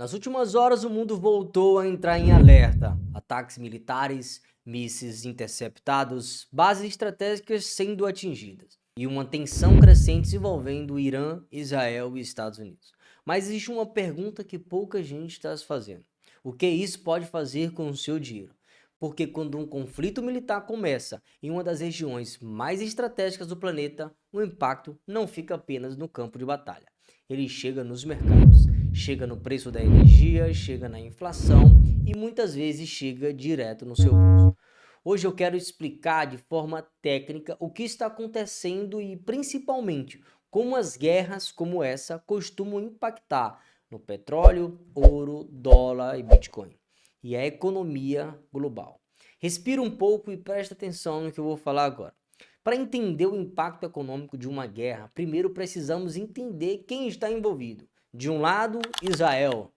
Nas últimas horas, o mundo voltou a entrar em alerta. Ataques militares, mísseis interceptados, bases estratégicas sendo atingidas e uma tensão crescente envolvendo o Irã, Israel e Estados Unidos. Mas existe uma pergunta que pouca gente está se fazendo: o que isso pode fazer com o seu dinheiro? Porque quando um conflito militar começa em uma das regiões mais estratégicas do planeta, o impacto não fica apenas no campo de batalha. Ele chega nos mercados, chega no preço da energia, chega na inflação e muitas vezes chega direto no seu bolso. Hoje eu quero explicar de forma técnica o que está acontecendo e principalmente como as guerras como essa costumam impactar no petróleo, ouro, dólar e Bitcoin e a economia global. Respira um pouco e presta atenção no que eu vou falar agora. Para entender o impacto econômico de uma guerra, primeiro precisamos entender quem está envolvido. De um lado, Israel,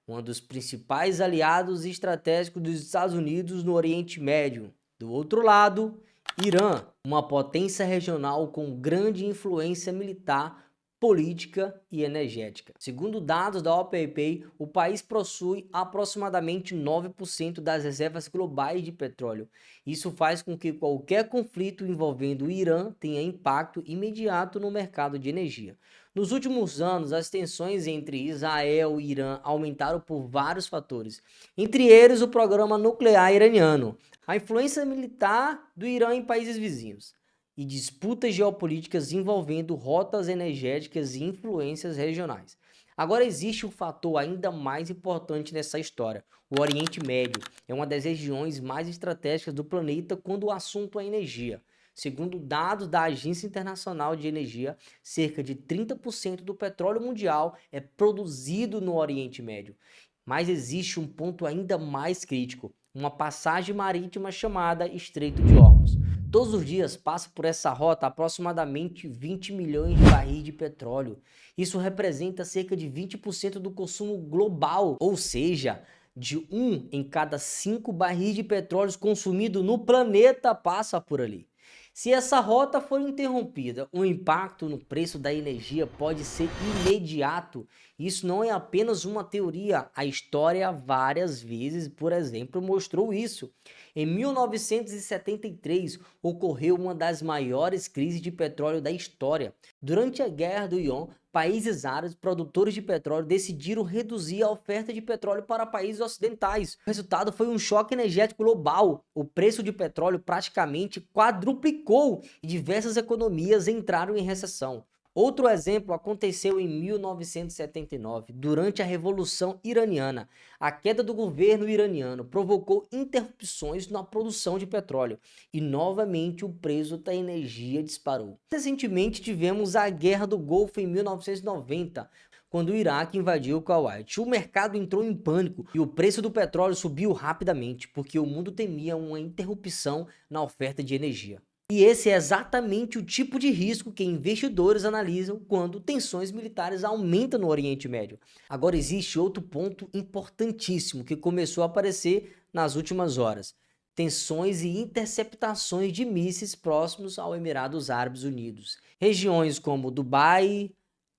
um dos principais aliados estratégicos dos Estados Unidos no Oriente Médio. Do outro lado, Irã, uma potência regional com grande influência militar, política e energética. Segundo dados da OPEP, o país possui aproximadamente 9% das reservas globais de petróleo. Isso faz com que qualquer conflito envolvendo o Irã tenha impacto imediato no mercado de energia. Nos últimos anos, as tensões entre Israel e Irã aumentaram por vários fatores, entre eles o programa nuclear iraniano, a influência militar do Irã em países vizinhos e disputas geopolíticas envolvendo rotas energéticas e influências regionais. Agora existe um fator ainda mais importante nessa história. O Oriente Médio é uma das regiões mais estratégicas do planeta quando o assunto é energia. Segundo dados da Agência Internacional de Energia, cerca de 30% do petróleo mundial é produzido no Oriente Médio. Mas existe um ponto ainda mais crítico: uma passagem marítima chamada Estreito de Hormuz. Todos os dias passa por essa rota aproximadamente 20 milhões de barris de petróleo. Isso representa cerca de 20% do consumo global, ou seja, de 1 em cada 5 barris de petróleo consumido no planeta passa por ali. Se essa rota for interrompida, o impacto no preço da energia pode ser imediato. Isso não é apenas uma teoria, a história várias vezes, por exemplo, mostrou isso. Em 1973, ocorreu uma das maiores crises de petróleo da história. Durante a Guerra do Iom, países árabes produtores de petróleo decidiram reduzir a oferta de petróleo para países ocidentais. O resultado foi um choque energético global. O preço de petróleo praticamente quadruplicou e diversas economias entraram em recessão. Outro exemplo aconteceu em 1979, durante a Revolução Iraniana. A queda do governo iraniano provocou interrupções na produção de petróleo e novamente o preço da energia disparou. Recentemente tivemos a Guerra do Golfo em 1990, quando o Iraque invadiu o Kuwait. O mercado entrou em pânico e o preço do petróleo subiu rapidamente, porque o mundo temia uma interrupção na oferta de energia. E esse é exatamente o tipo de risco que investidores analisam quando tensões militares aumentam no Oriente Médio. Agora existe outro ponto importantíssimo que começou a aparecer nas últimas horas: tensões e interceptações de mísseis próximos ao Emirados Árabes Unidos. Regiões como Dubai,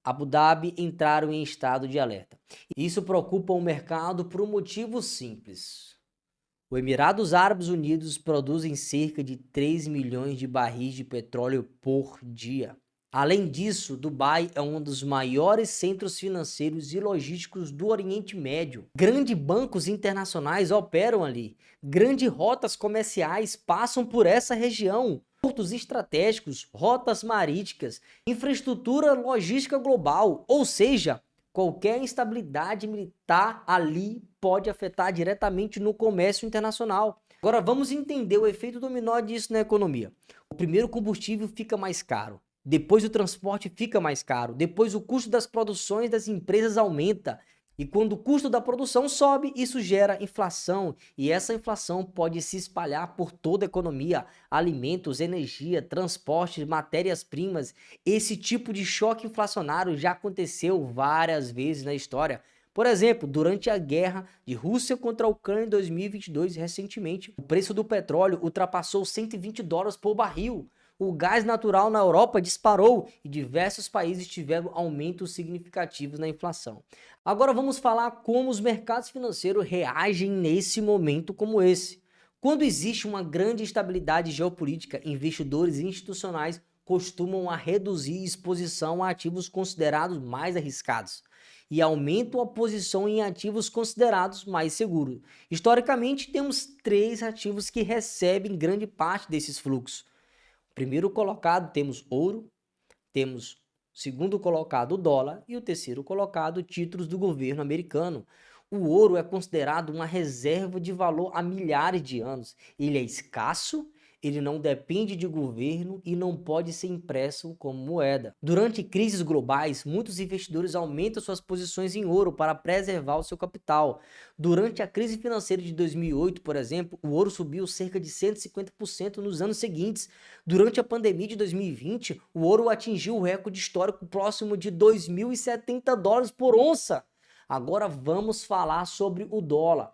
Abu Dhabi entraram em estado de alerta. Isso preocupa o mercado por um motivo simples: os Emirados Árabes Unidos produzem cerca de 3 milhões de barris de petróleo por dia. Além disso, Dubai é um dos maiores centros financeiros e logísticos do Oriente Médio. Grandes bancos internacionais operam ali. Grandes rotas comerciais passam por essa região. Portos estratégicos, rotas marítimas, infraestrutura logística global, ou seja, qualquer instabilidade militar ali pode afetar diretamente no comércio internacional. Agora vamos entender o efeito dominó disso na economia. O primeiro, combustível fica mais caro. Depois o transporte fica mais caro. Depois o custo das produções das empresas aumenta. E quando o custo da produção sobe, isso gera inflação. E essa inflação pode se espalhar por toda a economia. Alimentos, energia, transporte, matérias-primas. Esse tipo de choque inflacionário já aconteceu várias vezes na história. Por exemplo, durante a guerra de Rússia contra a Ucrânia em 2022, recentemente, o preço do petróleo ultrapassou $120 por barril. O gás natural na Europa disparou e diversos países tiveram aumentos significativos na inflação. Agora vamos falar como os mercados financeiros reagem nesse momento como esse. Quando existe uma grande instabilidade geopolítica, investidores institucionais costumam a reduzir exposição a ativos considerados mais arriscados e aumentam a posição em ativos considerados mais seguros. Historicamente, temos três ativos que recebem grande parte desses fluxos. Primeiro colocado temos ouro, temos segundo colocado o dólar e o terceiro colocado títulos do governo americano. O ouro é considerado uma reserva de valor há milhares de anos. Ele é escasso, ele não depende de governo e não pode ser impresso como moeda. Durante crises globais, muitos investidores aumentam suas posições em ouro para preservar o seu capital. Durante a crise financeira de 2008, por exemplo, o ouro subiu cerca de 150% nos anos seguintes. Durante a pandemia de 2020, o ouro atingiu o recorde histórico próximo de 2.070 dólares por onça. Agora vamos falar sobre o dólar.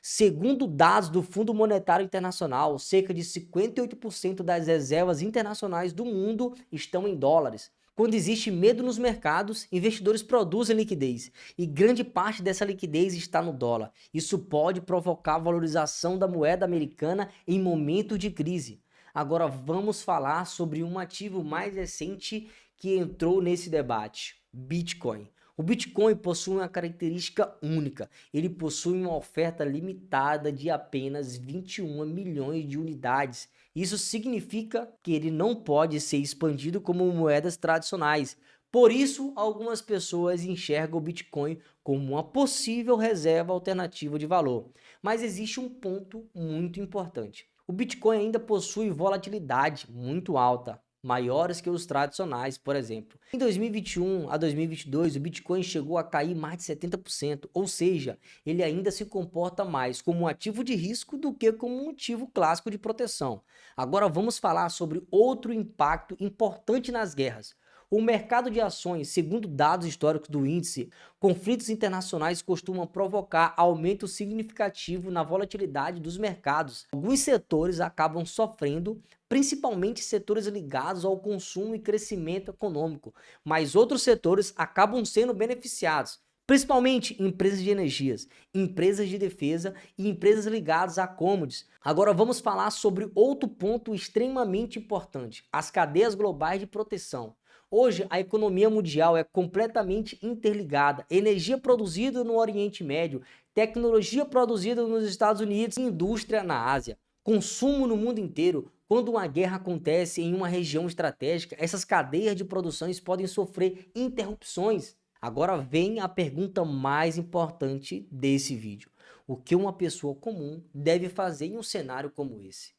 Segundo dados do Fundo Monetário Internacional, cerca de 58% das reservas internacionais do mundo estão em dólares. Quando existe medo nos mercados, investidores produzem liquidez e grande parte dessa liquidez está no dólar. Isso pode provocar a valorização da moeda americana em momentos de crise. Agora vamos falar sobre um ativo mais recente que entrou nesse debate: Bitcoin. O Bitcoin possui uma característica única. Ele possui uma oferta limitada de apenas 21 milhões de unidades. Isso significa que ele não pode ser expandido como moedas tradicionais. Por isso, algumas pessoas enxergam o Bitcoin como uma possível reserva alternativa de valor. Mas existe um ponto muito importante. O Bitcoin ainda possui volatilidade muito alta, maiores que os tradicionais, por exemplo. Em 2021 a 2022, o Bitcoin chegou a cair mais de 70%, ou seja, ele ainda se comporta mais como um ativo de risco do que como um ativo clássico de proteção. Agora vamos falar sobre outro impacto importante nas guerras. O mercado de ações, segundo dados históricos do índice, conflitos internacionais costumam provocar aumento significativo na volatilidade dos mercados. Alguns setores acabam sofrendo, principalmente setores ligados ao consumo e crescimento econômico, mas outros setores acabam sendo beneficiados, principalmente empresas de energias, empresas de defesa e empresas ligadas a commodities. Agora vamos falar sobre outro ponto extremamente importante: as cadeias globais de proteção. Hoje, a economia mundial é completamente interligada. Energia produzida no Oriente Médio, tecnologia produzida nos Estados Unidos e indústria na Ásia. Consumo no mundo inteiro. Quando uma guerra acontece em uma região estratégica, essas cadeias de produções podem sofrer interrupções. Agora vem a pergunta mais importante desse vídeo: o que uma pessoa comum deve fazer em um cenário como esse?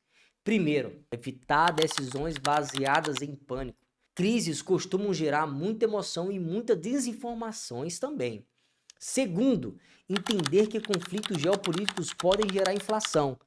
Primeiro, evitar decisões baseadas em pânico. Crises costumam gerar muita emoção e muitas desinformações também. Segundo, entender que conflitos geopolíticos podem gerar inflação,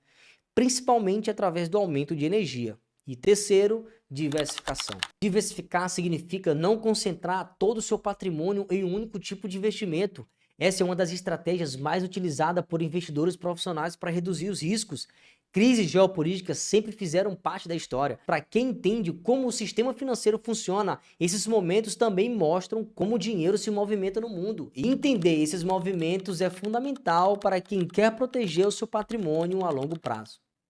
principalmente através do aumento de energia. E terceiro, diversificação. Diversificar significa não concentrar todo o seu patrimônio em um único tipo de investimento. Essa é uma das estratégias mais utilizadas por investidores profissionais para reduzir os riscos. Crises geopolíticas sempre fizeram parte da história. Para quem entende como o sistema financeiro funciona, esses momentos também mostram como o dinheiro se movimenta no mundo. E entender esses movimentos é fundamental para quem quer proteger o seu patrimônio a longo prazo.